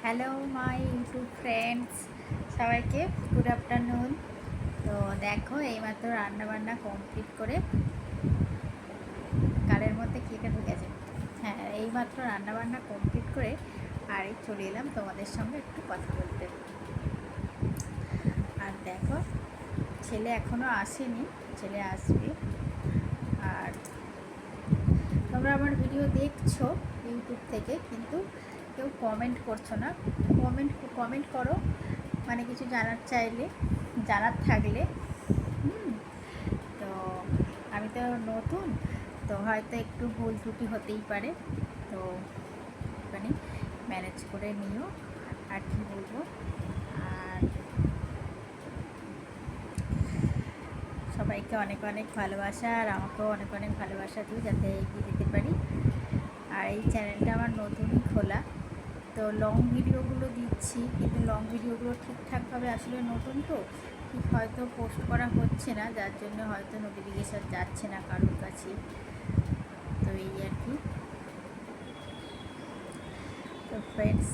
Hello my YouTube friends, সবাইকে good afternoon. তো দেখো, এইমাত্র রান্নাবান্না কমপ্লিট করে কালের মধ্যে কেটে ঢুকেছে। হ্যাঁ, এইমাত্র রান্নাবান্না কমপ্লিট করে আর চলে এলাম তোমাদের সঙ্গে একটু কথা বলতে। আর দেখো, ছেলে এখনও আসেনি, ছেলে আসবে। আর তোমরা আমার ভিডিও দেখছো ইউটিউব থেকে, কিন্তু কেউ কমেন্ট করছো না। কমেন্ট করো, মানে কিছু জানার থাকলে। তো আমি তো নতুন, তো হয়তো একটু ভুল ত্রুটি হতেই পারে, তো ওখানে ম্যানেজ করে নিও। আর কি বলবো, আর সবাইকে অনেক অনেক ভালোবাসা, আর আমাকেও অনেক অনেক ভালোবাসা দিই যাতে এগিয়ে যেতে পারি। আর এই চ্যানেলটা আমার নতুনই খোলা, তো লং ভিডিওগুলো দিচ্ছি, কিন্তু লং ভিডিওগুলো ঠিকঠাকভাবে আসলে নতুন তো ঠিক হয়তো পোস্ট করা হচ্ছে না, যার জন্য হয়তো নোটিফিকেশান যাচ্ছে না কারোর কাছে। তো এই আর কি। তো ফ্রেন্ডস,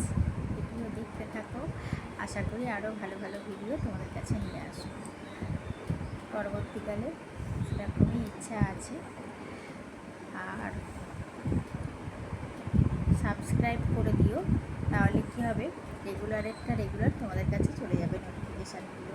ভিডিও দেখতে থাকো, আশা করি আরও ভালো ভালো ভিডিও তোমাদের কাছে নিয়ে আসবো পরবর্তীকালে, সেটা খুবই ইচ্ছা আছে। আর সাবস্ক্রাইব করে দিও, তাহলে কী হবে, রেগুলার তোমাদের কাছে চলে যাবে নোটিফিকেশানগুলো।